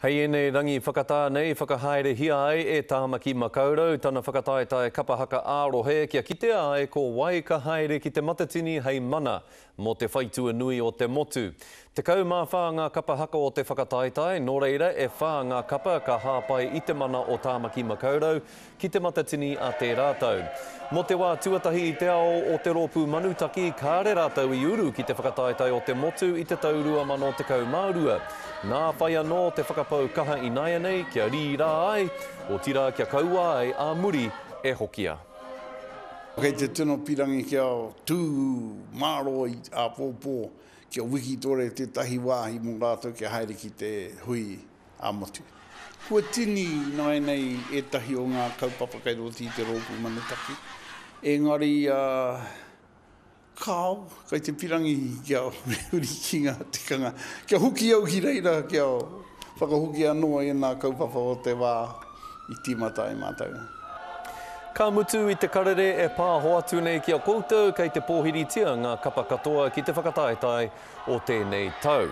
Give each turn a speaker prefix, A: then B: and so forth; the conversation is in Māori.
A: Hei ene rangi whakatā nei, whakahaere hia ai e Tāmaki Makaurau, tana whakataetae kapahaka ārohe kia kitea ai ko Waika haere ki te matatini hei mana mō te whaitua nui o te motu. Te kau mā whā ngā kapahaka o te whakataetae, nō reira e whā ngā kapa ka hāpai i te mana o Tāmaki Makaurau ki te matatini a te rātau. Mō te wā tuatahi i te ao o te rōpū manutaki, ka re rātau i uru ki te whakataetae o te motu i te taurua mano te kau maurua. Nā whai anō te whakapau kaha i naia nei, kia rira ai, o tira kia kaua ai, a muri e hokia.
B: Kei te tino pirangi kia tū māro i a pōpō, kia wiki tore te tahi wāhi mō rātou kia haere ki te hui a motu. Kua tini nai nei e tahi o ngā kaupapa kei roti te rōpū manutaki. Engari, kāo, kei te pirangi kia uri ki ngā tikanga. Kia huki au ki reira, kia whakahuki anō i ngā kaupapa o te wā i tīmata e mātou.
A: Ka mutu i te karere e pā hoatu nei kia koutou kei te pōhiritia ngā kapa katoa ki te whakataetae o tēnei tau.